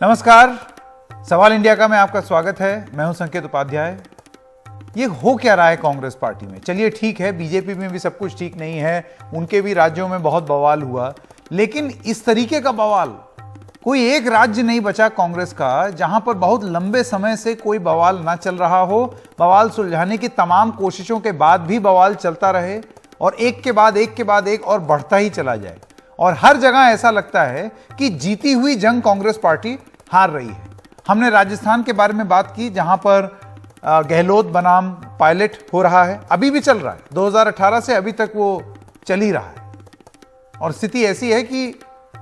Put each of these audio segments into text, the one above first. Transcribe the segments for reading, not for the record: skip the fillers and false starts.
नमस्कार, सवाल इंडिया का में आपका स्वागत है। मैं हूं संकेत उपाध्याय। ये हो क्या रहा है कांग्रेस पार्टी में? चलिए ठीक है, बीजेपी में भी सब कुछ ठीक नहीं है, उनके भी राज्यों में बहुत बवाल हुआ, लेकिन इस तरीके का बवाल कोई एक राज्य नहीं बचा कांग्रेस का जहां पर बहुत लंबे समय से कोई बवाल ना चल रहा हो। बवाल सुलझाने की तमाम कोशिशों के बाद भी बवाल चलता रहे और एक के बाद एक और बढ़ता ही चला जाए, और हर जगह ऐसा लगता है कि जीती हुई जंग कांग्रेस पार्टी हार रही है। हमने राजस्थान के बारे में बात की, जहां पर गहलोत बनाम पायलट हो रहा है, अभी भी चल रहा है, 2018 से अभी तक वो चल ही रहा है, और स्थिति ऐसी है कि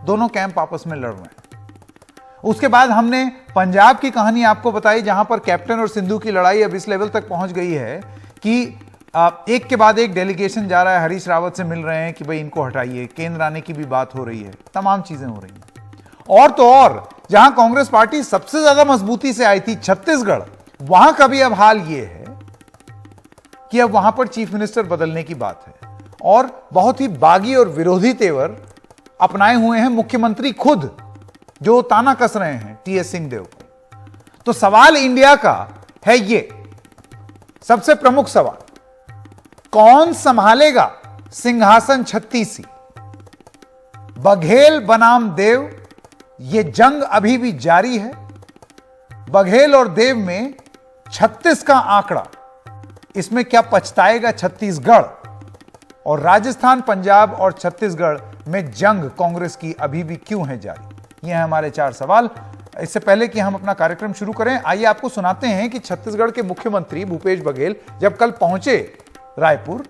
दोनों कैंप आपस में लड़ रहे हैं। उसके बाद हमने पंजाब की कहानी आपको बताई, जहां पर कैप्टन और सिंधु की लड़ाई अब इस लेवल तक पहुंच गई है कि एक के बाद एक डेलीगेशन जा रहा है, हरीश रावत से मिल रहे हैं कि भाई इनको हटाइए, केंद्र आने की भी बात हो रही है, तमाम चीजें हो रही हैं। और तो और जहां कांग्रेस पार्टी सबसे ज्यादा मजबूती से आई थी, छत्तीसगढ़, वहां का भी अब हाल यह है कि अब वहां पर चीफ मिनिस्टर बदलने की बात है, और बहुत ही बागी और विरोधी तेवर अपनाए हुए हैं मुख्यमंत्री खुद, जो ताना कस रहे हैं टीएस सिंहदेव को। तो सवाल इंडिया का है ये सबसे प्रमुख सवाल, कौन संभालेगा सिंहासन छत्तीसी? बघेल बनाम देव, यह जंग अभी भी जारी है। बघेल और देव में 36 का आंकड़ा, इसमें क्या पछताएगा छत्तीसगढ़? और राजस्थान, पंजाब और छत्तीसगढ़ में जंग कांग्रेस की अभी भी क्यों है जारी? ये हैं हमारे 4 सवाल। इससे पहले कि हम अपना कार्यक्रम शुरू करें, आइए आपको सुनाते हैं कि छत्तीसगढ़ के मुख्यमंत्री भूपेश बघेल जब कल पहुंचे रायपुर,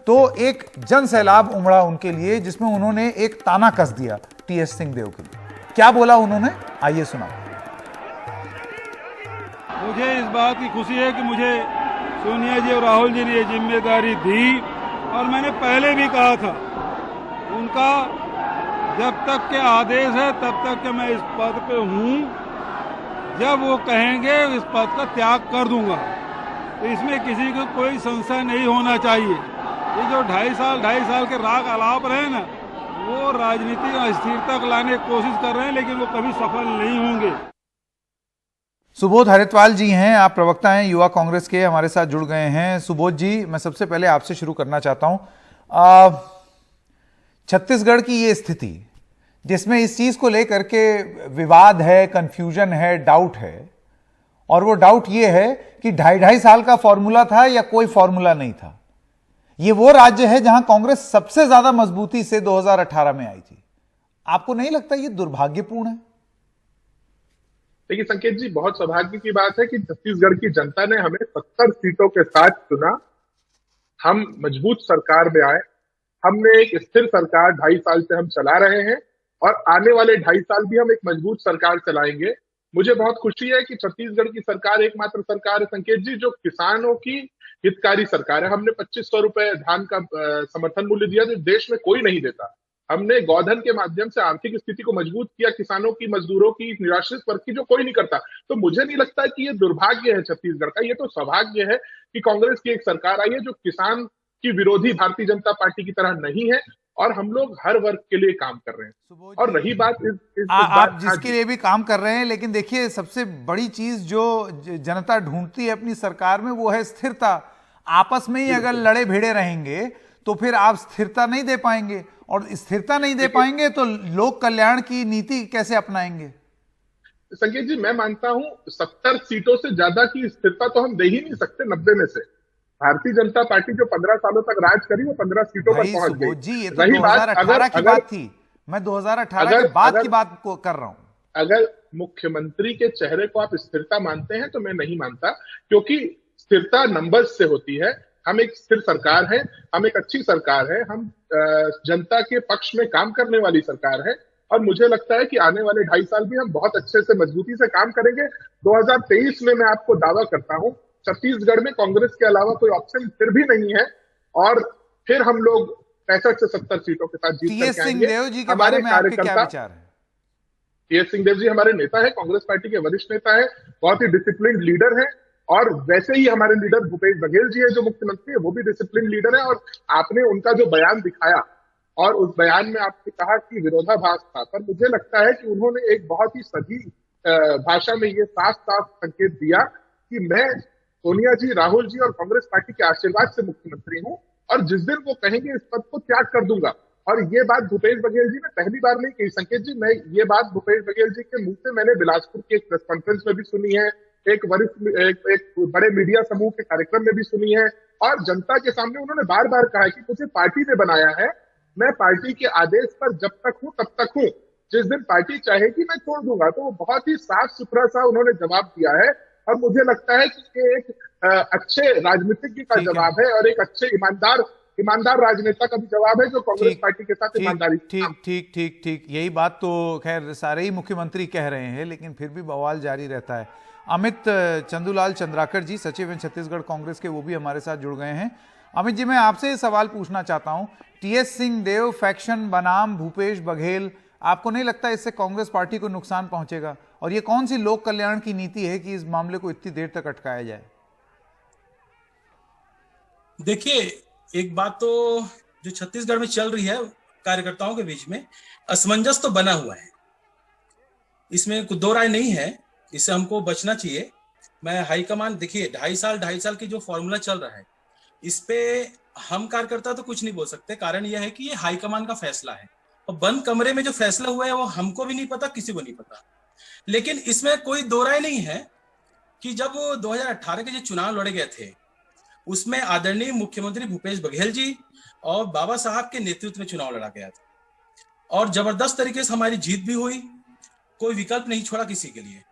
तो एक जन सैलाब उमड़ा उनके लिए, जिसमें उन्होंने एक ताना कस दिया टीएस सिंहदेव के लिए। क्या बोला उन्होंने, आइए सुना। मुझे इस बात की खुशी है कि मुझे सोनिया जी और राहुल जी ने ये जिम्मेदारी दी, और मैंने पहले भी कहा था, उनका जब तक के आदेश है तब तक के मैं इस पद पे हूं, जब वो कहेंगे इस पद का त्याग कर दूंगा। तो इसमें किसी को कोई संशय नहीं होना चाहिए। ये जो 2.5 साल के राग अलाप रहे ना, वो राजनीति में स्थिरता लाने की कोशिश कर रहे हैं, लेकिन वो कभी सफल नहीं होंगे। सुबोध हरितवाल जी हैं, आप प्रवक्ता हैं युवा कांग्रेस के, हमारे साथ जुड़ गए हैं। सुबोध जी, मैं सबसे पहले आपसे शुरू करना चाहता हूं, छत्तीसगढ़ की ये स्थिति जिसमें इस चीज को लेकर के विवाद है, कंफ्यूजन है, डाउट है, और वो डाउट ये है कि 2.5 साल का फॉर्मूला था या कोई फॉर्मूला नहीं था। ये वो राज्य है जहां कांग्रेस सबसे ज्यादा मजबूती से 2018 में आई थी। आपको नहीं लगता ये दुर्भाग्यपूर्ण है? देखिए संकेत जी, बहुत सौभाग्य की बात है कि छत्तीसगढ़ की जनता ने हमें 70 सीटों के साथ चुना। हम मजबूत सरकार में आए, हमने एक स्थिर सरकार 2.5 साल से हम चला रहे हैं, और आने वाले 2.5 साल भी हम एक मजबूत सरकार चलाएंगे। मुझे बहुत खुशी है कि छत्तीसगढ़ की सरकार एकमात्र सरकार है संकेत जी, जो किसानों की हितकारी सरकार है। हमने 2500 रुपए धान का समर्थन मूल्य दिया, जो देश में कोई नहीं देता। हमने गौधन के माध्यम से आर्थिक स्थिति को मजबूत किया, किसानों की, मजदूरों की, निराश्रित वर्ग की, जो कोई नहीं करता। तो मुझे नहीं लगता कि ये दुर्भाग्य है छत्तीसगढ़ का, ये तो सौभाग्य है कि कांग्रेस की एक सरकार आई है जो किसान की विरोधी भारतीय जनता पार्टी की तरह नहीं है, और हम लोग हर वर्ग के लिए काम कर रहे हैं। और रही बात आप जिसके लिए भी काम कर रहे हैं, लेकिन देखिए सबसे बड़ी चीज जो जनता ढूंढती है अपनी सरकार में, वो है स्थिरता। आपस में ही अगर लड़े भिड़े रहेंगे तो फिर आप स्थिरता नहीं दे पाएंगे, और स्थिरता नहीं दे पाएंगे तो लोक कल्याण की नीति कैसे अपनाएंगे? संकेत जी, मैं मानता हूं 70 सीटों से ज्यादा की स्थिरता तो हम दे ही नहीं सकते 90 में से। भारतीय जनता पार्टी जो 15 सालों तक राज करी, वो 15 सीटों पर पहुंच गई। जी, ये तो 2018 की बात थी, मैं 2018 के बाद की बात को कर रहा हूं। अगर मुख्यमंत्री के चेहरे को आप स्थिरता मानते हैं तो मैं नहीं मानता, क्योंकि स्थिरता नंबर्स से होती है। हम एक स्थिर सरकार है, हम एक अच्छी सरकार है, हम जनता के पक्ष में काम करने वाली सरकार है, और मुझे लगता है कि आने वाले 2.5 साल भी हम बहुत अच्छे से मजबूती से काम करेंगे। 2023 में मैं आपको दावा करता हूं, छत्तीसगढ़ में कांग्रेस के अलावा कोई ऑप्शन फिर भी नहीं है, और फिर हम लोग 65 से 70 सीटों के साथ जीत कर आएंगे। सिंहदेव जी के बारे में आपके क्या विचार है? टीएस सिंहदेव जी हमारे नेता है, कांग्रेस पार्टी के वरिष्ठ नेता है, बहुत ही डिसिप्लिन लीडर है, और वैसे ही हमारे लीडर भूपेश बघेल जी है जो मुख्यमंत्री है, वो भी डिसिप्लिन लीडर है। और आपने उनका जो बयान दिखाया, और उस बयान में आपने कहा कि विरोधाभास था, पर मुझे लगता है कि उन्होंने एक बहुत ही सही भाषा में ये साफ साफ संकेत दिया कि मैं सोनिया जी, राहुल जी और कांग्रेस पार्टी के आशीर्वाद से मुख्यमंत्री हूं और जिस दिन वो कहेंगे इस पद को त्याग कर दूंगा। और ये बात भूपेश बघेल जी ने पहली बार नहीं कही संकेत जी, मैं ये बात भूपेश बघेल जी के मुंह से मैंने बिलासपुर की एक प्रेस कॉन्फ्रेंस में भी सुनी है, एक बड़े मीडिया समूह के कार्यक्रम में भी सुनी है और जनता के सामने उन्होंने बार बार कहा है कि मुझे पार्टी ने बनाया है, मैं पार्टी के आदेश पर जब तक हूं तब तक हूं, जिस दिन पार्टी चाहेगी मैं छोड़ दूंगा। तो वो बहुत ही साफ सुथरा सा उन्होंने जवाब दिया है और मुझे लगता है कि ये एक अच्छे राजनीतिज्ञ का जवाब है और एक अच्छे ईमानदार राजनेता का भी जवाब है जो कांग्रेस पार्टी के साथ ईमानदारी। ठीक, यही बात तो खैर सारे ही मुख्यमंत्री कह रहे हैं, लेकिन फिर भी बवाल जारी रहता है। अमित चंदूलाल चंद्राकर जी, सचिव हैं छत्तीसगढ़ कांग्रेस के, वो भी हमारे साथ जुड़ गए हैं। अमित जी, मैं आपसे सवाल पूछना चाहता हूं, टीएस सिंहदेव फैक्शन बनाम भूपेश बघेल, आपको नहीं लगता इससे कांग्रेस पार्टी को नुकसान पहुंचेगा? और ये कौन सी लोक कल्याण की नीति है कि इस मामले को इतनी देर तक अटकाया जाए? देखिए, एक बात तो जो छत्तीसगढ़ में चल रही है, कार्यकर्ताओं के बीच में असमंजस तो बना हुआ है, इसमें कुछ दो राय नहीं है, इससे हमको बचना चाहिए। मैं हाईकमान, देखिए 2.5 साल की जो फॉर्मूला चल रहा है, इस पे हम कार्यकर्ता तो कुछ नहीं बोल सकते। कारण यह है कि ये हाईकमान का फैसला है और बंद कमरे में जो फैसला हुआ है वो हमको भी नहीं पता, किसी को नहीं पता। लेकिन इसमें कोई दो राय नहीं है कि जब 2018 के जो चुनाव लड़े गए थे उसमें आदरणीय मुख्यमंत्री भूपेश बघेल जी और बाबा साहब के नेतृत्व में चुनाव लड़ा गया था और जबरदस्त तरीके से हमारी जीत भी हुई, कोई विकल्प नहीं छोड़ा किसी के लिए।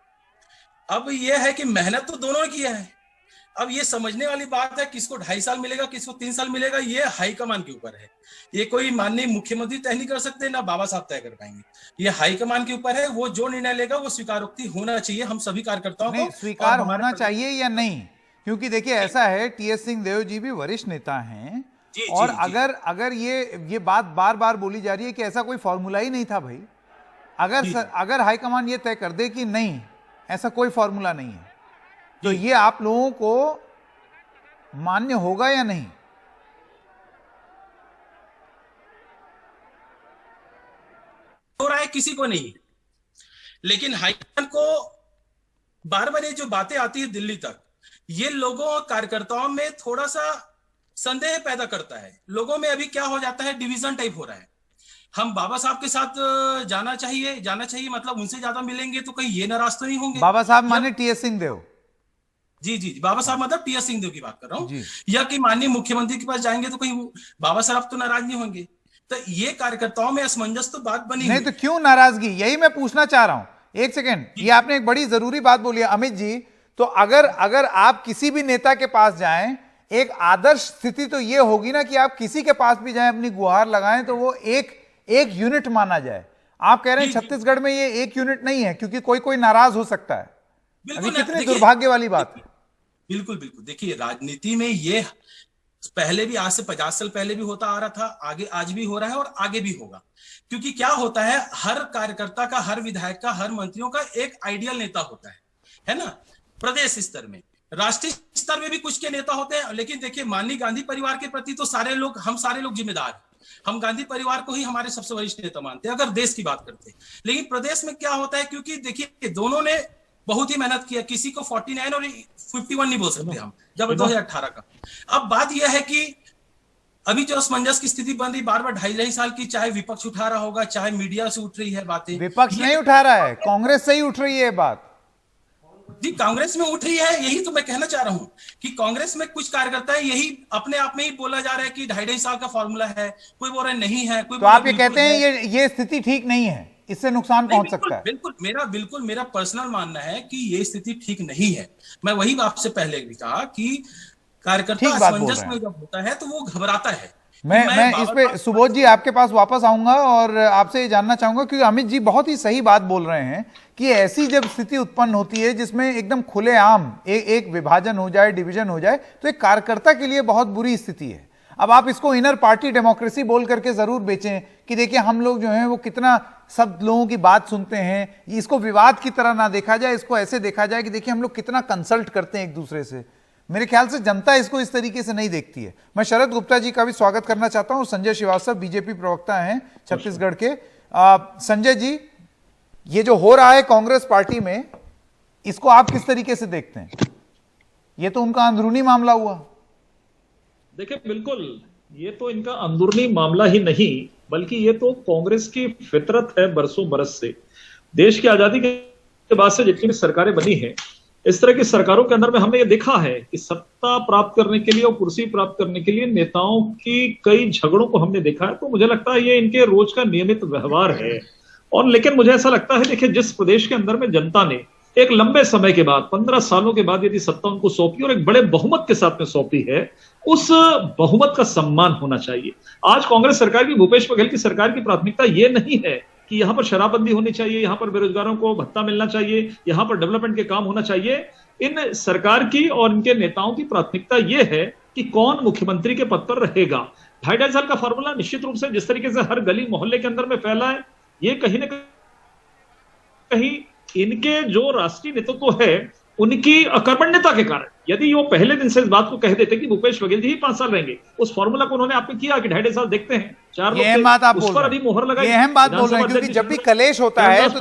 अब यह है कि मेहनत तो दोनों ने किया है, अब ये समझने वाली बात है किसको 2.5 साल मिलेगा, किसको 3 साल मिलेगा, ये हाईकमान के ऊपर है। ये कोई माननीय मुख्यमंत्री तय नहीं कर सकते, ना बाबा साहब तय कर पाएंगे, ये हाईकमान के ऊपर है। वो जो निर्णय लेगा वो स्वीकारोक्ति होना चाहिए हम सभी कार्यकर्ताओं को। स्वीकार होना चाहिए या नहीं? क्योंकि देखिए ऐसा है, टीएस सिंहदेव जी भी वरिष्ठ नेता हैं और अगर ये बात बार बार बोली जा रही है कि ऐसा कोई फॉर्मूला ही नहीं था भाई, अगर हाईकमान ये तय कर दे कि नहीं ऐसा कोई फॉर्मूला नहीं है, तो ये आप लोगों को मान्य होगा या नहीं? हो रहा है किसी को नहीं, लेकिन हाईकमान को बार बार ये जो बातें आती है दिल्ली तक, ये लोगों और कार्यकर्ताओं में थोड़ा सा संदेह पैदा करता है। लोगों में अभी क्या हो जाता है, डिवीजन टाइप हो रहा है। हम बाबा साहब के साथ जाना चाहिए मतलब उनसे ज्यादा मिलेंगे तो कहीं ये नाराज तो नहीं होंगे। बाबा साहब माने टीएस सिंहदेव? जी, बाबा साहब मतलब टीएस सिंहदेव की बात कर रहा हूँ। या कि माननीय मुख्यमंत्री के पास जाएंगे तो कहीं बाबा साहब तो नाराज नहीं होंगे। तो ये कार्यकर्ताओं में असमंजस तो बात बनी नहीं, तो क्यों नाराजगी, यही मैं पूछना चाह रहा हूं। एक सेकेंड, ये आपने एक बड़ी जरूरी बात बोली है अमित जी। तो अगर आप किसी भी नेता के पास जाएं, एक आदर्श स्थिति तो ये होगी ना कि आप किसी के पास भी जाएं, अपनी गुहार लगाएं तो वो एक यूनिट माना जाए। आप कह रहे हैं छत्तीसगढ़ में ये एक यूनिट नहीं है क्योंकि कोई नाराज हो सकता है। अभी कितनी दुर्भाग्य वाली बात है। बिल्कुल, देखिए राजनीति में ये पहले भी, आज से 50 साल पहले भी होता आ रहा था, आगे आज भी हो रहा है और आगे भी होगा। क्योंकि क्या होता है, हर कार्यकर्ता का, हर विधायक का, हर मंत्रियों का एक आइडियल नेता होता है ना। प्रदेश स्तर में, राष्ट्रीय स्तर में भी कुछ के नेता होते हैं, लेकिन देखिए माननीय गांधी परिवार के प्रति तो हम सारे लोग जिम्मेदार हैं। हम गांधी परिवार को ही हमारे सबसे वरिष्ठ नेता मानते हैं अगर देश की बात करते हैं। लेकिन प्रदेश में क्या होता है, क्योंकि देखिए दोनों ने बहुत ही मेहनत किया, किसी को 49 और 51 नहीं बोल सकते हम, जब 2018 का। अब बात यह है कि अभी जो असमंजस की स्थिति बन रही बार 2.5 साल की, चाहे विपक्ष उठा रहा होगा, चाहे मीडिया से उठ रही है बातें। विपक्ष नहीं उठा रहा है, कांग्रेस से ही उठ रही है बात। जी, कांग्रेस में उठ रही है, यही तो मैं कहना चाह रहा हूं कि कांग्रेस में कुछ कार्यकर्ता है, यही अपने आप में ही बोला जा रहा है कि 2.5 साल का फॉर्मूला है, कोई बोल रहा है नहीं है, कोई तो आप ये कहते हैं ये स्थिति ठीक नहीं है, इससे नुकसान पहुंच सकता है? बिल्कुल मेरा पर्सनल मानना है कि ये स्थिति ठीक नहीं है। मैं वही आपसे पहले भी कहा कि कार्यकर्ता असमंजस में जब होता है तो वो घबराता है। मैं इस पे सुबोध जी आपके पास वापस आऊंगा और आपसे ये जानना चाहूंगा, क्योंकि अमित जी बहुत ही सही बात बोल रहे हैं कि ऐसी जब स्थिति उत्पन्न होती है जिसमें एकदम खुलेआम एक विभाजन हो जाए, डिवीजन हो जाए, तो एक कार्यकर्ता के लिए बहुत बुरी स्थिति है। अब आप इसको इनर पार्टी डेमोक्रेसी बोल करके जरूर बेचें कि देखिए हम लोग जो हैं वो कितना सब लोगों की बात सुनते हैं, इसको विवाद की तरह ना देखा जाए, इसको ऐसे देखा जाए कि देखिए हम लोग कितना कंसल्ट करते हैं एक दूसरे से। मेरे ख्याल से जनता इसको इस तरीके से नहीं देखती है। मैं शरद गुप्ता जी का भी स्वागत करना चाहता हूं। संजय श्रीवास्तव बीजेपी प्रवक्ता हैं छत्तीसगढ़ के। संजय जी, ये जो हो रहा है कांग्रेस पार्टी में, इसको आप किस तरीके से देखते हैं? ये तो उनका अंदरूनी मामला हुआ। देखिए, बिल्कुल ये तो इनका अंदरूनी मामला ही नहीं, बल्कि ये तो कांग्रेस की फितरत है बरसों बरस से। देश की आजादी के बाद से जितनी भी सरकारें बनी हैं, इस तरह की सरकारों के अंदर में हमने ये देखा है कि सत्ता प्राप्त करने के लिए और कुर्सी प्राप्त करने के लिए नेताओं की कई झगड़ों को हमने देखा है। तो मुझे लगता है ये इनके रोज का नियमित व्यवहार है। और लेकिन मुझे ऐसा लगता है, देखिए, जिस प्रदेश के अंदर में जनता ने एक लंबे समय के बाद 15 सालों के बाद यदि सत्ता उनको सौंपी और एक बड़े बहुमत के साथ में सौंपी है, उस बहुमत का सम्मान होना चाहिए। आज कांग्रेस सरकार की, भूपेश बघेल की सरकार की प्राथमिकता ये नहीं है कि यहां पर शराबबंदी होनी चाहिए, यहां पर बेरोजगारों को भत्ता मिलना चाहिए, यहां पर डेवलपमेंट के काम होना चाहिए। इन सरकार की और इनके नेताओं की प्राथमिकता यह है कि कौन मुख्यमंत्री के पद पर रहेगा। 2.5 साल का फॉर्मूला निश्चित रूप से जिस तरीके से हर गली मोहल्ले के अंदर में फैला है, ये कहीं ना कहीं इनके जो राष्ट्रीय नेतृत्व है उनकी अकर्मण्यता के कारण, यदि वो पहले दिन से इस बात को कह देते कि भूपेश बघेल जी ही 5 साल रहेंगे, उस फॉर्मूला को उन्होंने आपने किया कि 2.5 साल देखते हैं, 4 लोग ये अहम बात आप बोल रहे हैं, अभी मोहर लगाई। ये अहम बात बोल रहे हैं, क्योंकि जब भी कलेश होता है तो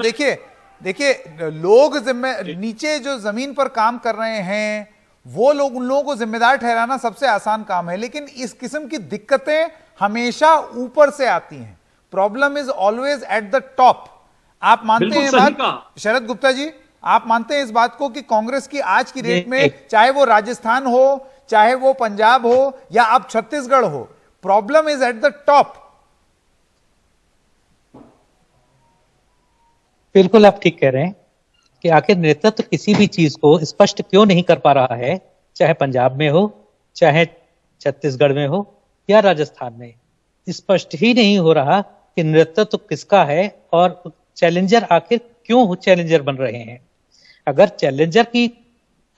देखिए लोग नीचे जो जमीन पर काम कर रहे हैं वो लोग, उन लोगों को जिम्मेदार ठहराना सबसे आसान काम है, लेकिन इस किस्म की दिक्कतें हमेशा ऊपर से आती हैं। Problem is always at the top. आप मानते हैं बात, शरद गुप्ता जी, आप मानते हैं इस बात को कि कांग्रेस की आज की डेट में, चाहे वो राजस्थान हो, चाहे वो पंजाब हो या अब छत्तीसगढ़ हो, problem is at the top? बिल्कुल आप ठीक कह रहे हैं कि आखिर नेतृत्व किसी भी चीज को स्पष्ट क्यों नहीं कर पा रहा है, चाहे पंजाब में हो, चाहे छत्तीसगढ़ में हो या राजस्थान में। स्पष्ट ही नहीं हो रहा कि नेतृत्व किसका है और चैलेंजर आखिर क्यों चैलेंजर बन रहे हैं। अगर चैलेंजर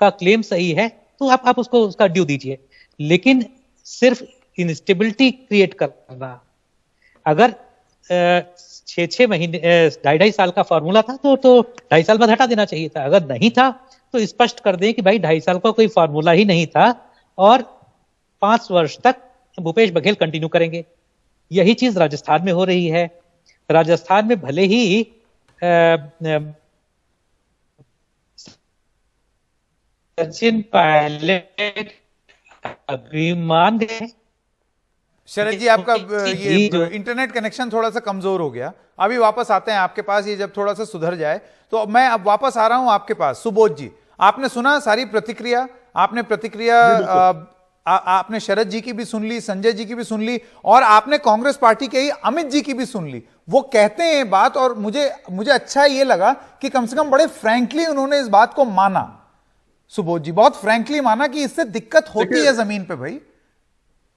का क्लेम सही है तो आप उसको उसका ड्यू दीजिए, लेकिन सिर्फ इंस्टेबिलिटी क्रिएट करना, अगर 6 महीने 2.5 साल का फॉर्मूला था तो 2.5 साल बाद हटा देना चाहिए था। अगर नहीं था तो स्पष्ट कर दें कि भाई 2.5 साल का कोई फॉर्मूला ही नहीं था और 5 वर्ष तक भूपेश बघेल कंटिन्यू करेंगे। यही चीज राजस्थान में हो रही है। राजस्थान में भले ही सचिन पायलट अभी मान गए। शरद जी, आपका ये इंटरनेट कनेक्शन थोड़ा सा कमजोर हो गया, अभी वापस आते हैं आपके पास, ये जब थोड़ा सा सुधर जाए तो मैं अब वापस आ रहा हूं आपके पास। सुबोध जी, आपने सुना सारी प्रतिक्रिया, आपने शरद जी की भी सुन ली, संजय जी की भी सुन ली, और आपने कांग्रेस पार्टी के ही अमित जी की भी सुन ली। वो कहते हैं बात, और मुझे अच्छा ये लगा कि कम से कम बड़े फ्रैंकली उन्होंने इस बात को माना। सुबोध जी, बहुत फ्रैंकली माना कि इससे दिक्कत होती है जमीन पे। भाई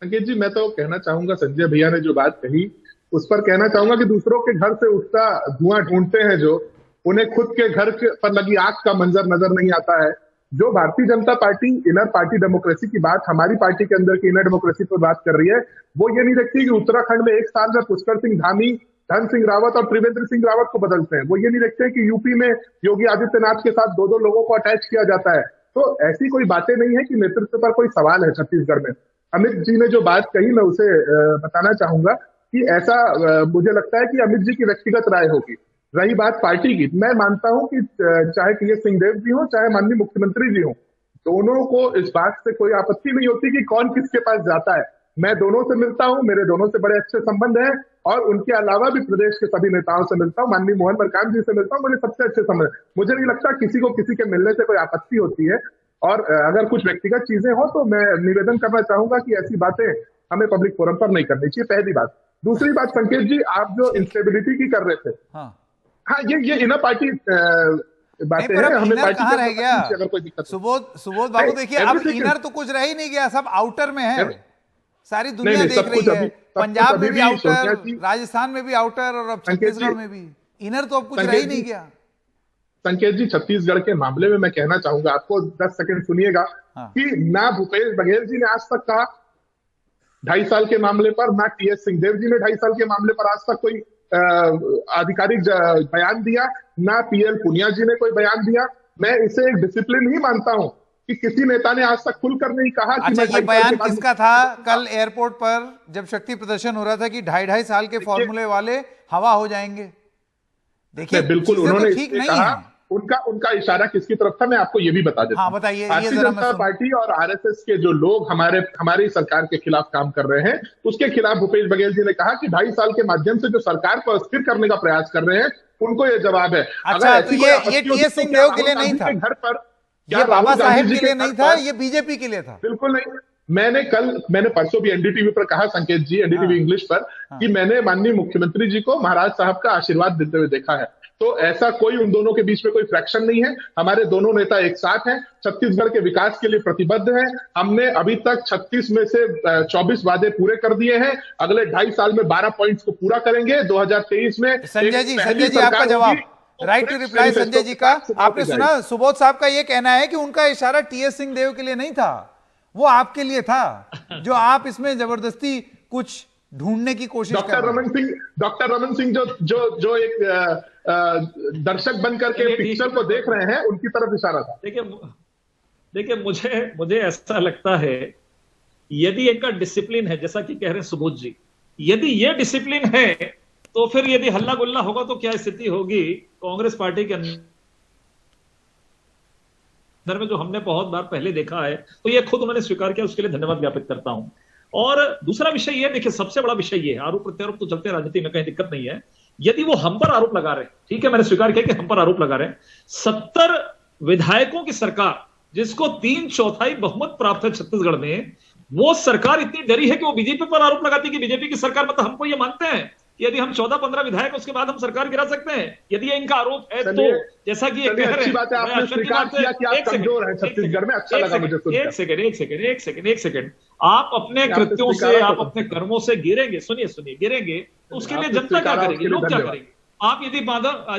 अंकित जी, मैं तो कहना चाहूंगा, संजय भैया ने जो बात कही उस पर कहना चाहूंगा कि दूसरों के घर से उठता धुआं ढूंढते हैं जो, उन्हें खुद के घर पर लगी आग का मंजर नजर नहीं आता है। जो Bharatiya Janata party inner party democracy की बात, हमारी पार्टी के अंदर की इनर डेमोक्रेसी पर बात कर रही है, वो ये नहीं देखती कि उत्तराखंड में 1 साल में पुष्कर सिंह धामी, धन सिंह रावत और त्रिवेंद्र सिंह रावत को बदलते हैं। वो ये नहीं देखते कि यूपी में योगी आदित्यनाथ के साथ 2-2 लोगों को अटैच किया जाता है। तो ऐसी कोई बातें नहीं है कि नेतृत्व पर कोई सवाल है छत्तीसगढ़ में। अमित जी ने जो बात कही, मैं उसे बताना चाहूंगा कि ऐसा मुझे लगता है कि अमित जी की व्यक्तिगत राय होगी। रही बात पार्टी की, मैं मानता हूं कि चाहे टी.एस. सिंहदेव जी हो, चाहे माननीय मुख्यमंत्री जी हो, दोनों को इस बात से कोई आपत्ति नहीं होती कि कौन किसके पास जाता है। मैं दोनों से मिलता हूं, मेरे दोनों से बड़े अच्छे संबंध हैं, और उनके अलावा भी प्रदेश के सभी नेताओं से मिलता हूं, माननीय मोहन मरकाम जी से मिलता हूं, मेरे सबसे अच्छे संबंध। मुझे नहीं लगता किसी को किसी के मिलने से कोई आपत्ति होती है। और अगर कुछ व्यक्तिगत चीजें हो तो मैं निवेदन करना चाहूंगा कि ऐसी बातें हमें पब्लिक फोरम पर नहीं करनी चाहिए, पहली बात। दूसरी बात, संकेत जी, आप जो इंस्टेबिलिटी की कर रहे थे, हाँ, ये इनर पार्टी बातें हैं, हमें पार्टी कहाँ रह गया अगर कोई दिक्कत। सुबोध बाबू, देखिए अब इनर तो कुछ रह ही नहीं गया, सब आउटर में है, सारी दुनिया देख रही है। पंजाब में भी आउटर, राजस्थान में भी आउटर, और अब छत्तीसगढ़ में भी इनर, तो अब कुछ रह ही नहीं गया। संकेत जी, छत्तीसगढ़ के मामले में मैं कहना चाहूंगा आपको, 10 सेकंड सुनिएगा, कि ना भूपेश बघेल जी ने आज तक कहा 2.5 साल के मामले पर, ना टी.एस. सिंहदेव जी ने 2.5 साल के मामले पर आज तक कोई आधिकारिक बयान दिया, ना पीएल पुनिया जी ने कोई बयान दिया। मैं इसे एक डिसिप्लिन ही मानता हूं कि किसी नेता ने आज तक खुलकर नहीं कहा कि अच्छा, ये बयान किसका था? कल एयरपोर्ट पर जब शक्ति प्रदर्शन हो रहा था कि 2.5 साल के फॉर्मूले वाले हवा हो जाएंगे, देखिए बिल्कुल चीजें तो उन्होंने ठीक इसलिए नहीं कहा, है। उनका इशारा किसकी तरफ था मैं आपको ये भी बता देता हाँ हूं। बताइए, ये भारतीय जरा मैं जनता सुन। पार्टी और आरएसएस के जो लोग हमारी सरकार के खिलाफ काम कर रहे हैं, उसके खिलाफ भूपेश बघेल जी ने कहा कि 2.5 साल के माध्यम से जो सरकार को अस्थिर करने का प्रयास कर रहे हैं, उनको ये जवाब है। अच्छा, तो ये टीएस सिंहदेव के लिए नहीं था, घर पर ये बाबा साहेब के लिए घर नहीं था, पर- ये बीजेपी के लिए था। बिल्कुल नहीं। मैंने परसों भी एनडीटीवी पर कहा, संकेत जी, एनडीटीवी इंग्लिश पर, कि मैंने माननीय मुख्यमंत्री जी को महाराज साहब का आशीर्वाद देते हुए देखा है। तो ऐसा कोई उन दोनों के बीच में कोई फ्रैक्शन नहीं है। हमारे दोनों नेता एक साथ हैं, छत्तीसगढ़ के विकास के लिए प्रतिबद्ध हैं। हमने अभी तक 36 में से 24 वादे पूरे कर दिए हैं। अगले 2.5 साल में 12 पॉइंट्स को पूरा करेंगे। 2023 में संजय जी आपका जवाब, right to reply Sanjay ji का। आपने सुना सुबोध साहब का ये कहना है कि उनका इशारा टीएस सिंहदेव के लिए नहीं था, वो आपके लिए था, जो आप इसमें जबरदस्ती कुछ ढूंढने की कोशिश कर रहे हैं। डॉक्टर रमन सिंह जो एक दर्शक बनकर के पिक्चर को देख रहे हैं, उनकी तरफ इशारा था। देखिए मुझे ऐसा लगता है, यदि इनका डिसिप्लिन है, जैसा कि कह रहे हैं सुबोध जी, यदि ये डिसिप्लिन है तो फिर यदि हल्ला गुल्ला होगा तो क्या स्थिति होगी कांग्रेस पार्टी के अंदर में, जो हमने बहुत बार पहले देखा है। तो ये खुद उन्होंने स्वीकार किया, उसके लिए धन्यवाद ज्ञापित करता हूं। और दूसरा विषय ये, देखिए सबसे बड़ा विषय ये, आरोप प्रत्यारोप तो चलते, राजनीति में कहीं दिक्कत नहीं है। यदि वो हम पर आरोप लगा रहे हैं, ठीक है, मैंने स्वीकार किया कि हम पर आरोप लगा रहे हैं। 70 विधायकों की सरकार, जिसको 3/4 बहुमत प्राप्त है छत्तीसगढ़ में, वो सरकार इतनी डरी है कि वो बीजेपी पर आरोप लगाती है कि बीजेपी की सरकार, मतलब हमको ये मानते हैं कि यदि हम 14-15 विधायक उसके बाद हम सरकार गिरा सकते हैं, यदि ये इनका आरोप है तो, जैसा कि ये कह रहे हैं। अच्छी बात है, आपने स्वीकार किया कि आप कमजोर हैं छत्तीसगढ़ में। अच्छा लगा मुझे सुनकर। एक सेकंड, आप अपने कृत्यों से, आप अपने कर्मों से गिरेंगे, सुनिए गिरेंगे, तो उसके लिए जनता क्या करेगी, लोग क्या करेंगे? आप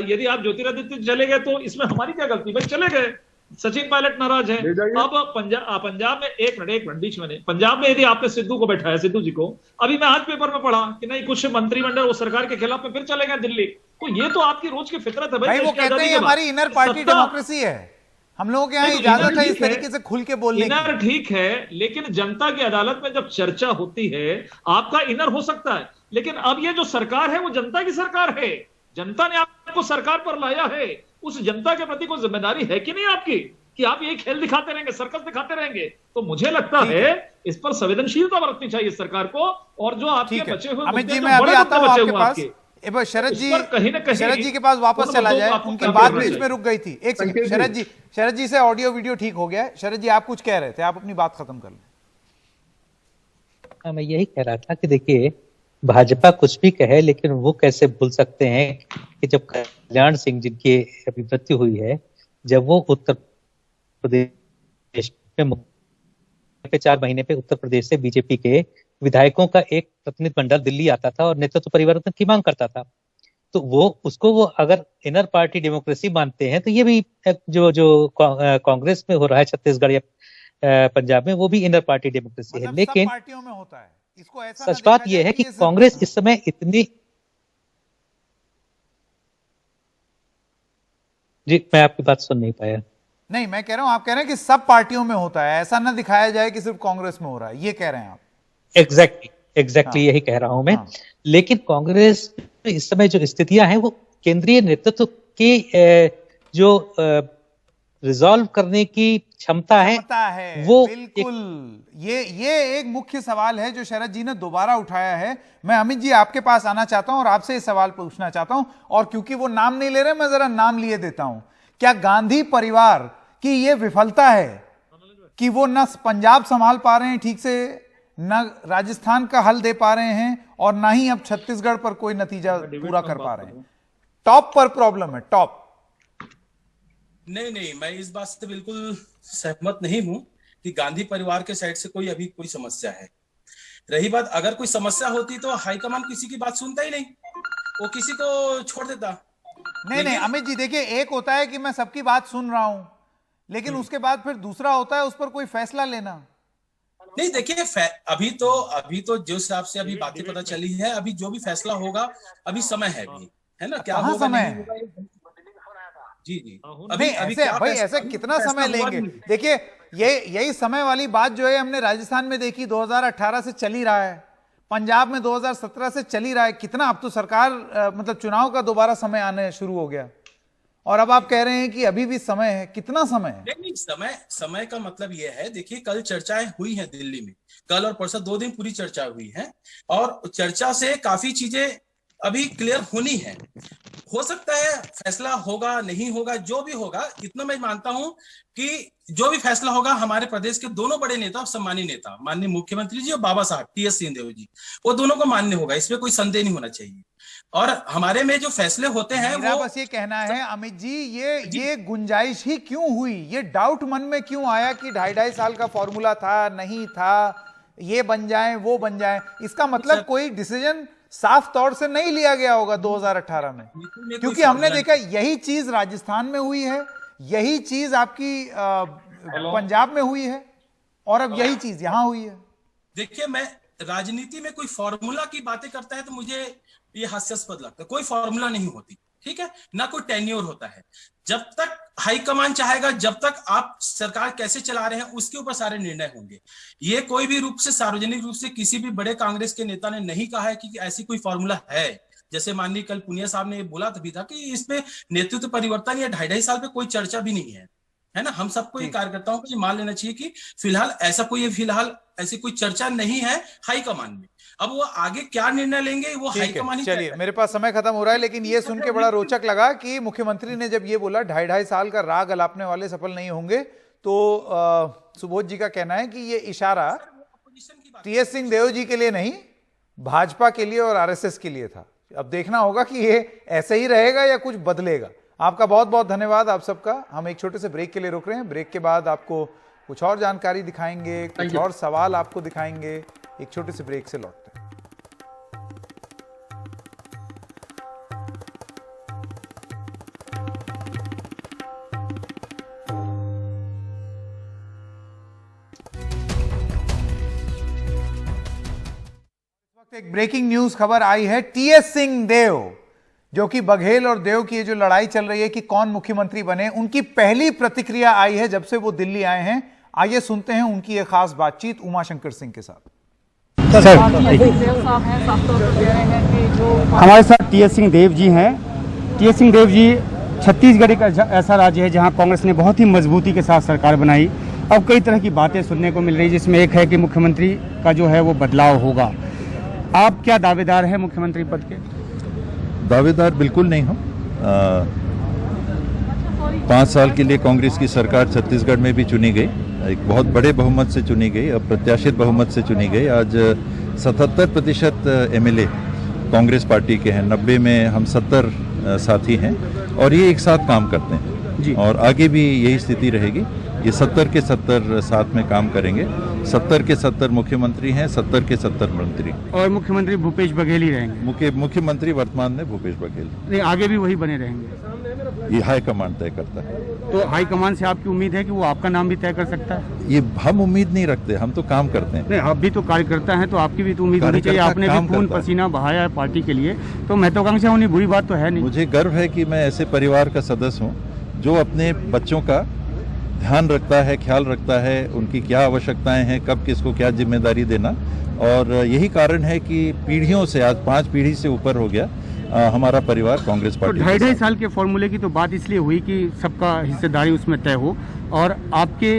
यदि आप ज्योतिरादित्य चले गए तो इसमें हमारी क्या गलती? भाई चले गए, सचिन पायलट नाराज है। अब पंजाब में एक मिनट बीच में नहीं, पंजाब में यदि आपने सिद्धू को बैठाया, सिद्धू जी को, अभी मैं आज पेपर में पढ़ा कि नहीं, कुछ मंत्रिमंडल वो सरकार के खिलाफ में फिर चले गए दिल्ली। तो ये तो आपकी रोज की फितरत है भाई। वो कहते हैं हमारी इनर पार्टी डेमोक्रेसी है, हम लोगों के यहाँ इजाजत है इस तरीके से खुल के बोलने की। इनर ठीक है, लेकिन जनता की अदालत में जब चर्चा होती है, आपका इनर हो सकता है, लेकिन अब ये जो सरकार है वो जनता की सरकार है, जनता ने आपको सरकार पर लाया है। उस जनता के प्रति कोई जिम्मेदारी है कि नहीं आपकी, कि आप ये खेल दिखाते रहेंगे, सर्कस दिखाते रहेंगे? तो मुझे लगता है इस पर संवेदनशीलता बरतनी चाहिए सरकार को। और जो आपके बचे हुए अमित जी, मैं अभी आता हूं आपके पास। शरद जी के पास वापस चला जाए, उनकी बात बीच में रुक गई थी। एक सेकंड, शरद जी से ऑडियो वीडियो ठीक हो गया है। शरद जी आप कुछ कह रहे थे, आप अपनी बात खत्म कर लें। मैं यही कह रहा था कि देखिए, भाजपा कुछ भी कहे, लेकिन वो कैसे भूल सकते हैं कि जब कल्याण सिंह जिनकी अभी मृत्यु हुई है, जब वो उत्तर प्रदेश में 4 महीने पे उत्तर प्रदेश से बीजेपी के विधायकों का एक प्रतिनिधिमंडल दिल्ली आता था और नेतृत्व परिवर्तन की मांग करता था, तो वो अगर इनर पार्टी डेमोक्रेसी मानते हैं, तो ये भी जो कांग्रेस में हो रहा है छत्तीसगढ़ या पंजाब में, वो भी इनर पार्टी डेमोक्रेसी है। लेकिन पार्टियों में होता है, इसको ऐसा सच बात यह है कि कांग्रेस इस समय इतनी, जी मैं आपकी बात सुन नहीं पाया। नहीं, मैं कह रहा हूं, आप कह रहे हैं कि सब पार्टियों में होता है, ऐसा ना दिखाया जाए कि सिर्फ कांग्रेस में हो रहा है, ये कह रहे हैं आप? एग्जैक्टली यही कह रहा हूं मैं। लेकिन कांग्रेस में इस समय जो स्थितियां हैं, वो केंद्रीय नेतृत्व की जो रिजॉल्व करने की क्षमता है वो बिल्कुल ये एक मुख्य सवाल है जो शरद जी ने दोबारा उठाया है। मैं अमित जी आपके पास आना चाहता हूं और आपसे ये सवाल पूछना चाहता हूं, और क्योंकि वो नाम नहीं ले रहे, मैं जरा नाम लिए देता हूं। क्या गांधी परिवार की ये विफलता है कि वो न पंजाब संभाल पा रहे हैं ठीक से, न राजस्थान का हल दे पा रहे हैं, और ना ही अब छत्तीसगढ़ पर कोई नतीजा पूरा कर पा रहे हैं? टॉप पर प्रॉब्लम है, टॉप। नहीं, मैं इस बात से बिल्कुल सहमत नहीं हूं कि गांधी परिवार के साइड से अभी कोई समस्या है। रही बात, अगर कोई समस्या होती तो हाईकमान किसी की बात सुनता ही नहीं, वो किसी को छोड़ देता। नहीं अमित जी, देखिए, एक होता है कि मैं सबकी बात सुन रहा हूं, लेकिन उसके बाद फिर दूसरा होता है उस पर कोई फैसला लेना। नहीं, देखिए, अभी तो जो हिसाब से अभी बातें पता चली है, अभी जो भी फैसला होगा, अभी समय है, अभी है ना, क्या होगा समय नहीं होगा। जी अभी ऐसे कितना समय लेंगे? देखिए, यही समय वाली बात जो है हमने राजस्थान में देखी, 2018 से चल ही रहा है। पंजाब में 2017 से चल ही रहा है, कितना अब तो सरकार मतलब चुनाव का दोबारा समय आने शुरू हो गया और अब आप कह रहे हैं कि अभी भी समय है। कितना समय है? नहीं, समय का मतलब ये है, देखिए कल चर्चाएं हुई हैं दिल्ली में, कल और परसों 2 दिन पूरी चर्चा हुई है और चर्चा से काफी चीजें अभी क्लियर होनी है। हो सकता है फैसला होगा, नहीं होगा, जो भी होगा, इतना मैं मानता हूं कि जो भी फैसला होगा हमारे प्रदेश के दोनों बड़े नेता, सम्मानित नेता, माननीय मुख्यमंत्री जी और बाबा साहब टीएस सिंहदेव जी, वो दोनों को मान्य होगा, इसमें कोई संदेह नहीं होना चाहिए। और हमारे में जो फैसले होते हैं वो बस ये कहना है अमित जी, ये गुंजाइश ही क्यों हुई, ये डाउट मन में क्यों आया कि 2.5 साल का फॉर्मूला था, नहीं था, ये बन जाए वो बन जाए? इसका मतलब कोई डिसीजन साफ तौर से नहीं लिया गया होगा 2018 में, क्योंकि हमने देखा यही चीज राजस्थान में हुई है, यही चीज आपकी पंजाब में हुई है और अब यही चीज यहां हुई है। देखिए, मैं राजनीति में कोई फॉर्मूला की बातें करता है तो मुझे ये हास्यास्पद लगता है। कोई फॉर्मूला नहीं होती, ठीक है, ना कोई टेन्योर होता है। जब तक हाईकमान चाहेगा, जब तक आप सरकार कैसे चला रहे हैं उसके ऊपर सारे निर्णय होंगे। ये कोई भी रूप से, सार्वजनिक रूप से किसी भी बड़े कांग्रेस के नेता ने नहीं कहा है कि ऐसी कोई फॉर्मूला है। जैसे माननीय कल पुनिया साहब ने बोला भी था कि इस पे नेतृत्व परिवर्तन या 2.5 साल पे कोई चर्चा भी नहीं है ना। हम सबको ये कार्यकर्ताओं को ये मान लेना चाहिए कि फिलहाल ऐसी कोई चर्चा नहीं है हाईकमान में। अब वो आगे क्या निर्णय लेंगे वो हाईकमान ही। चलिए, मेरे पास समय खत्म हो रहा है, लेकिन ये सुन के बड़ा रोचक लगा कि मुख्यमंत्री ने जब ये बोला 2.5 साल का राग अलापने वाले सफल नहीं होंगे, तो सुबोध जी का कहना है कि ये इशारा टीएस सिंहदेव जी के लिए नहीं, भाजपा के लिए और आरएसएस के लिए था। अब देखना होगा कि ये ऐसे ही रहेगा या कुछ बदलेगा। आपका बहुत बहुत धन्यवाद आप सबका। हम एक छोटे से ब्रेक के लिए रुक रहे हैं। ब्रेक के बाद आपको कुछ और जानकारी दिखाएंगे, कुछ और सवाल आपको दिखाएंगे। एक छोटे से ब्रेक से लौटते हैं। एक ब्रेकिंग न्यूज खबर आई है। टीएस सिंहदेव, जो कि बघेल और देव की ये जो लड़ाई चल रही है कि कौन मुख्यमंत्री बने, उनकी पहली प्रतिक्रिया आई है जब से वो दिल्ली आए हैं। आइए सुनते हैं उनकी एक खास बातचीत उमाशंकर सिंह के साथ। हमारे साथ टीएस सिंहदेव जी हैं। टीएस सिंहदेव जी, छत्तीसगढ़ एक ऐसा राज्य है जहां कांग्रेस ने बहुत ही मजबूती के साथ सरकार बनाई। अब कई तरह की बातें सुनने को मिल रही, जिसमें एक है कि मुख्यमंत्री का जो है वो बदलाव होगा। आप क्या दावेदार हैं मुख्यमंत्री पद के? दावेदार बिल्कुल नहीं हूँ। 5 साल के लिए कांग्रेस की सरकार छत्तीसगढ़ में भी चुनी गई, एक बहुत बड़े बहुमत से चुनी गई, अप्रत्याशित बहुमत से चुनी गई। आज 77% एमएलए कांग्रेस पार्टी के हैं, 90 में हम 70 साथी हैं और ये एक साथ काम करते हैं जी। और आगे भी यही स्थिति रहेगी। ये 70 के 70 साथ में काम करेंगे। 70 के 70 मुख्यमंत्री हैं, 70 के 70 मंत्री। और मुख्यमंत्री भूपेश बघेल ही रहेंगे? मुख्यमंत्री वर्तमान में भूपेश बघेल। नहीं, आगे भी वही बने रहेंगे? ये हाईकमान तय करता है। तो हाईकमान से आपकी उम्मीद है कि वो आपका नाम भी तय कर सकता है? ये हम उम्मीद नहीं रखते, हम तो काम करते हैं। नहीं, आप भी तो कार्यकर्ता हैं, तो आपकी भी तो उम्मीद होनी चाहिए। आपने भी खून पसीना बहाया है पार्टी के लिए, तो महत्वाकांक्षा होनी बुरी बात तो है नहीं। मुझे गर्व है कि मैं ऐसे परिवार का सदस्य हूँ जो अपने बच्चों का ध्यान रखता है, ख्याल रखता है, उनकी क्या आवश्यकताएं हैं, कब किसको क्या जिम्मेदारी देना। और यही कारण है कि पीढ़ियों से, आज 5 पीढ़ी से ऊपर हो गया हमारा परिवार कांग्रेस पार्टी। तो 2.5 साल के फॉर्मूले की तो बात इसलिए हुई कि सबका हिस्सेदारी उसमें तय हो, और आपके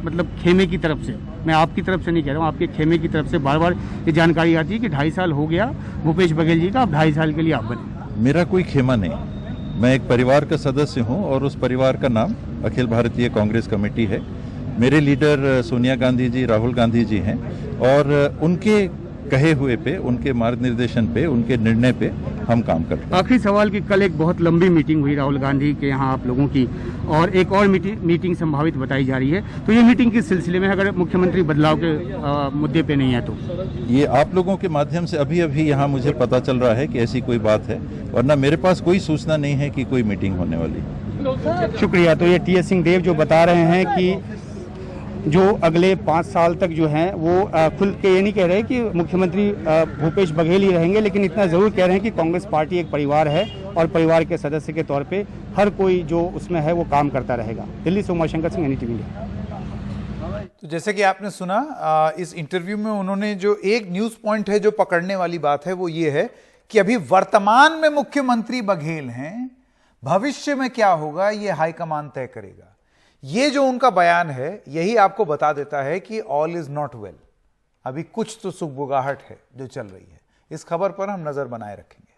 मतलब खेमे की तरफ से, मैं आपकी तरफ से नहीं कह रहा हूँ, आपके खेमे की तरफ से बार बार ये जानकारी आती है कि 2.5 साल हो गया भूपेश बघेल जी का, अब 2.5 साल के लिए आप बने। मेरा कोई खेमा नहीं, मैं एक परिवार का सदस्य हूं और उस परिवार का नाम अखिल भारतीय कांग्रेस कमेटी है। मेरे लीडर सोनिया गांधी जी, राहुल गांधी जी हैं और उनके कहे हुए पे, उनके मार्गनिर्देशन पे, उनके निर्णय पे हम काम करते हैं। आखिरी सवाल की, कल एक बहुत लंबी मीटिंग हुई राहुल गांधी के यहाँ आप लोगों की, और एक और मीटिंग संभावित बताई जा रही है, तो ये मीटिंग किस सिलसिले में है, अगर मुख्यमंत्री बदलाव के मुद्दे पे नहीं है तो? ये आप लोगों के माध्यम से अभी अभी यहाँ मुझे पता चल रहा है कि ऐसी कोई बात है, वरना मेरे पास कोई सूचना नहीं है कि कोई मीटिंग होने वाली। शुक्रिया। तो ये टीएस सिंहदेव जो बता रहे हैं कि जो अगले 5 साल तक जो हैं वो खुल के ये नहीं कह रहे कि मुख्यमंत्री भूपेश बघेल ही रहेंगे, लेकिन इतना ज़रूर कह रहे हैं कि कांग्रेस पार्टी एक परिवार है और परिवार के सदस्य के तौर पे हर कोई जो उसमें है वो काम करता रहेगा। दिल्ली से उमाशंकर सिंह, एनडीटीवी इंडिया। तो जैसे कि आपने सुना इस इंटरव्यू में उन्होंने जो एक न्यूज पॉइंट है जो पकड़ने वाली बात है वो ये है कि अभी वर्तमान में मुख्यमंत्री बघेल हैं, भविष्य में क्या होगा ये हाईकमान तय करेगा। ये जो उनका बयान है यही आपको बता देता है कि ऑल इज नॉट वेल, अभी कुछ तो सुगबुगाहट है जो चल रही है। इस खबर पर हम नजर बनाए रखेंगे।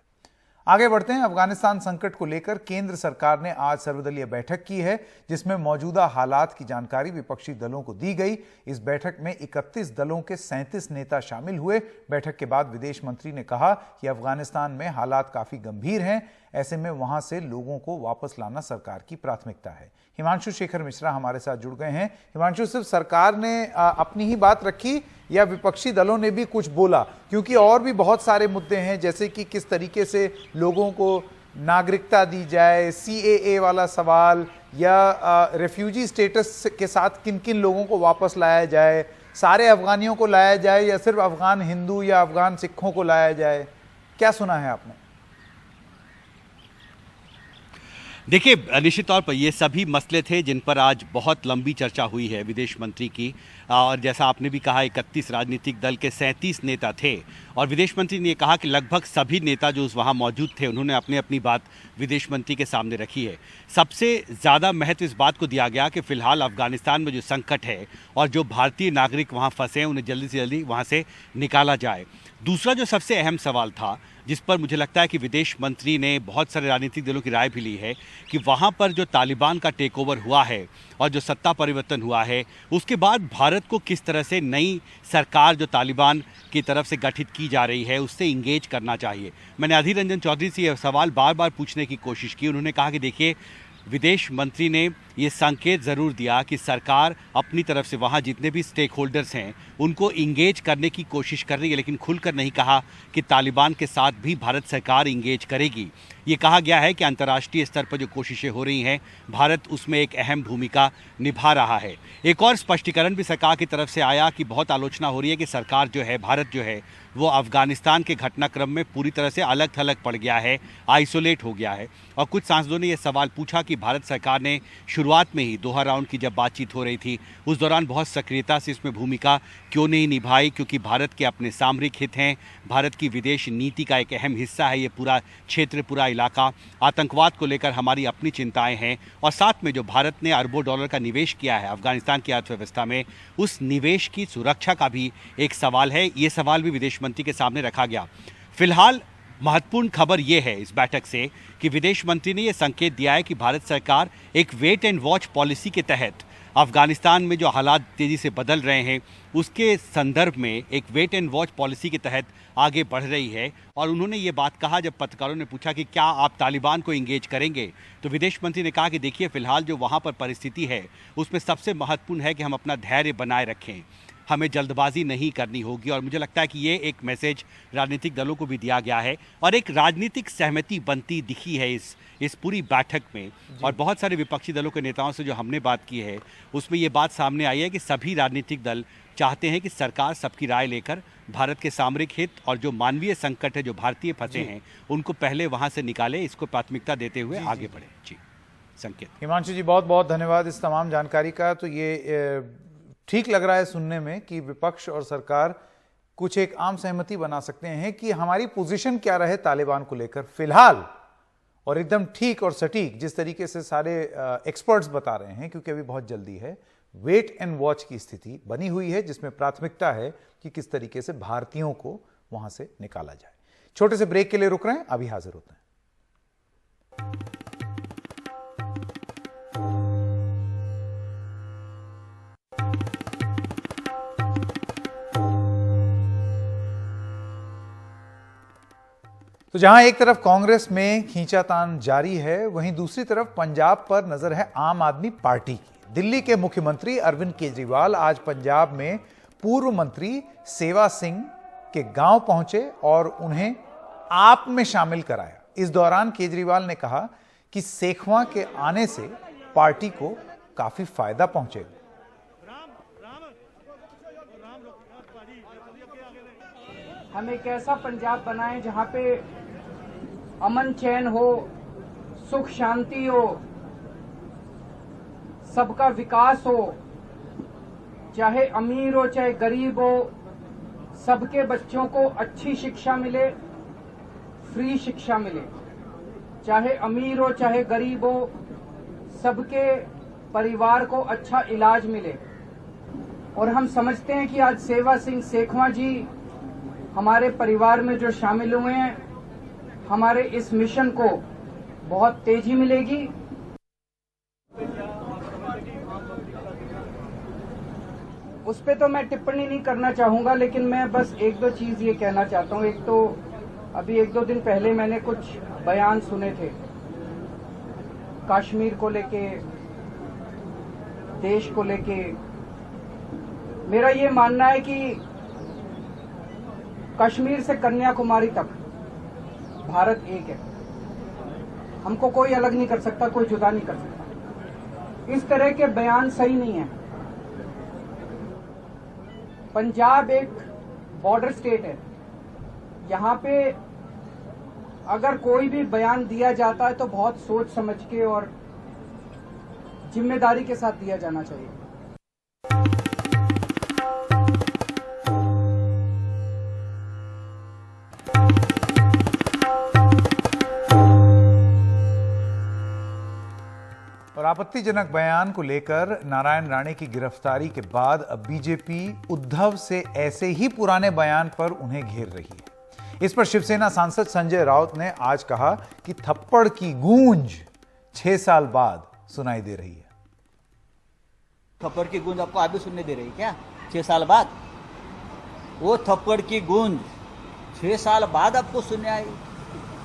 आगे बढ़ते हैं। अफगानिस्तान संकट को लेकर केंद्र सरकार ने आज सर्वदलीय बैठक की है जिसमें मौजूदा हालात की जानकारी विपक्षी दलों को दी गई। इस बैठक में 31 दलों के 37 नेता शामिल हुए। बैठक के बाद विदेश मंत्री ने कहा कि अफगानिस्तान में हालात काफी गंभीर हैं, ऐसे में वहां से लोगों को वापस लाना सरकार की प्राथमिकता है। हिमांशु शेखर मिश्रा हमारे साथ जुड़ गए हैं। हिमांशु, सिर्फ सरकार ने अपनी ही बात रखी या विपक्षी दलों ने भी कुछ बोला? क्योंकि और भी बहुत सारे मुद्दे हैं, जैसे कि किस तरीके से लोगों को नागरिकता दी जाए, CAA वाला सवाल, या रेफ्यूजी स्टेटस के साथ किन किन लोगों को वापस लाया जाए, सारे अफगानियों को लाया जाए या सिर्फ अफगान हिंदू या अफगान सिखों को लाया जाए। क्या सुना है आपने? देखिए, निश्चित तौर पर ये सभी मसले थे जिन पर आज बहुत लंबी चर्चा हुई है विदेश मंत्री की। और जैसा आपने भी कहा, 31 राजनीतिक दल के 37 नेता थे और विदेश मंत्री ने कहा कि लगभग सभी नेता जो वहाँ मौजूद थे उन्होंने अपनी अपनी बात विदेश मंत्री के सामने रखी है। सबसे ज़्यादा महत्व इस बात को दिया गया कि फ़िलहाल अफगानिस्तान में जो संकट है और जो भारतीय नागरिक वहाँ फंसे हैं उन्हें जल्दी से जल्दी वहाँ से निकाला जाए। दूसरा जो सबसे अहम सवाल था, जिस पर मुझे लगता है कि विदेश मंत्री ने बहुत सारे राजनीतिक दलों की राय भी ली है, कि वहाँ पर जो तालिबान का टेक ओवर हुआ है और जो सत्ता परिवर्तन हुआ है उसके बाद भारत को किस तरह से नई सरकार जो तालिबान की तरफ से गठित की जा रही है उससे इंगेज करना चाहिए। मैंने अधीर रंजन चौधरी से यह सवाल बार बार पूछने की कोशिश की। उन्होंने कहा कि देखिए, विदेश मंत्री ने ये संकेत ज़रूर दिया कि सरकार अपनी तरफ से वहाँ जितने भी स्टेक होल्डर्स हैं उनको इंगेज करने की कोशिश कर रही है, लेकिन खुलकर नहीं कहा कि तालिबान के साथ भी भारत सरकार इंगेज करेगी। ये कहा गया है कि अंतर्राष्ट्रीय स्तर पर जो कोशिशें हो रही हैं भारत उसमें एक अहम भूमिका निभा रहा है। एक और स्पष्टीकरण भी सरकार की तरफ से आया कि बहुत आलोचना हो रही है कि सरकार जो है, भारत जो है वो अफगानिस्तान के घटनाक्रम में पूरी तरह से अलग थलग पड़ गया है, आइसोलेट हो गया है। और कुछ सांसदों ने यह सवाल पूछा कि भारत सरकार ने शुरुआत में ही दोहा राउंड की जब बातचीत हो रही थी उस दौरान बहुत सक्रियता से इसमें भूमिका क्यों नहीं निभाई, क्योंकि भारत के अपने सामरिक हित हैं, भारत की विदेश नीति का एक अहम हिस्सा है ये पूरा क्षेत्र, पूरा इलाका। आतंकवाद को लेकर हमारी अपनी चिंताएं हैं और साथ में जो भारत ने अरबों डॉलर का निवेश किया है अफगानिस्तान की अर्थव्यवस्था में, उस निवेश की सुरक्षा का भी एक सवाल है। ये सवाल भी विदेश मंत्री के सामने रखा गया। फिलहाल महत्वपूर्ण खबर यह है इस बैठक से कि विदेश मंत्री ने यह संकेत दिया है कि भारत सरकार एक वेट एंड वॉच पॉलिसी के तहत अफगानिस्तान में जो हालात तेजी से बदल रहे हैं उसके संदर्भ में एक वेट एंड वॉच पॉलिसी के तहत आगे बढ़ रही है। और उन्होंने ये बात कहा जब पत्रकारों ने पूछा कि क्या आप तालिबान को इंगेज करेंगे, तो विदेश मंत्री ने कहा कि देखिए, फिलहाल जो वहाँ पर परिस्थिति है उसमें सबसे महत्वपूर्ण है कि हम अपना धैर्य बनाए रखें, हमें जल्दबाजी नहीं करनी होगी। और मुझे लगता है कि ये एक मैसेज राजनीतिक दलों को भी दिया गया है और एक राजनीतिक सहमति बनती दिखी है इस पूरी बैठक में। और बहुत सारे विपक्षी दलों के नेताओं से जो हमने बात की है उसमें ये बात सामने आई है कि सभी राजनीतिक दल चाहते हैं कि सरकार सबकी राय लेकर भारत के सामरिक हित और जो मानवीय संकट है, जो भारतीय फंसे हैं, उनको पहले वहाँ से निकाले, इसको प्राथमिकता देते हुए आगे बढ़े। जी संकेत। हिमांशु जी, बहुत बहुत धन्यवाद इस तमाम जानकारी का। तो ये ठीक लग रहा है सुनने में कि विपक्ष और सरकार कुछ एक आम सहमति बना सकते हैं कि हमारी पोजीशन क्या रहे तालिबान को लेकर फिलहाल, और एकदम ठीक और सटीक जिस तरीके से सारे एक्सपर्ट्स बता रहे हैं, क्योंकि अभी बहुत जल्दी है, वेट एंड वॉच की स्थिति बनी हुई है जिसमें प्राथमिकता है कि किस तरीके से भारतीयों को वहां से निकाला जाए। छोटे से ब्रेक के लिए रुक रहे हैं, अभी हाजिर होते हैं। तो जहां एक तरफ कांग्रेस में खींचातान जारी है, वहीं दूसरी तरफ पंजाब पर नजर है आम आदमी पार्टी की। दिल्ली के मुख्यमंत्री अरविंद केजरीवाल आज पंजाब में पूर्व मंत्री सेवा सिंह के गांव पहुंचे और उन्हें आप में शामिल कराया। इस दौरान केजरीवाल ने कहा कि सेखवा के आने से पार्टी को काफी फायदा पहुंचेगा। हम एक ऐसा पंजाब बनाएं जहां पे अमन चैन हो, सुख शांति हो, सबका विकास हो, चाहे अमीर हो चाहे गरीब हो, सबके बच्चों को अच्छी शिक्षा मिले, फ्री शिक्षा मिले। चाहे अमीर हो चाहे गरीब हो, सबके परिवार को अच्छा इलाज मिले। और हम समझते हैं कि आज सेवा सिंह सेखवा जी हमारे परिवार में जो शामिल हुए हैं, हमारे इस मिशन को बहुत तेजी मिलेगी। उस पे तो मैं टिप्पणी नहीं करना चाहूंगा, लेकिन मैं बस एक दो चीज ये कहना चाहता हूं। एक तो अभी एक दो दिन पहले मैंने कुछ बयान सुने थे कश्मीर को लेके, देश को लेके। मेरा ये मानना है कि कश्मीर से कन्याकुमारी तक भारत एक है, हमको कोई अलग नहीं कर सकता, कोई जुदा नहीं कर सकता। इस तरह के बयान सही नहीं है। पंजाब एक बॉर्डर स्टेट है, यहाँ पे अगर कोई भी बयान दिया जाता है तो बहुत सोच समझ के और जिम्मेदारी के साथ दिया जाना चाहिए। और आपत्तिजनक बयान को लेकर नारायण राणे की गिरफ्तारी के बाद अब बीजेपी उद्धव से ऐसे ही पुराने बयान पर उन्हें घेर रही है। इस पर शिवसेना सांसद संजय राउत ने आज कहा कि थप्पड़ की गूंज 6 साल बाद सुनाई दे रही है। थप्पड़ की गूंज आपको अभी सुनने दे रही है क्या 6 साल बाद? वो थप्पड़ की गूंज 6 साल बाद आपको सुनने आई?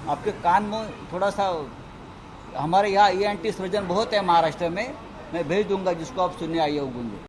आपके कान में थोड़ा सा, हमारे यहाँ ENT सर्जन बहुत है महाराष्ट्र में, मैं भेज दूंगा जिसको आप सुनने आई है वो गूंज।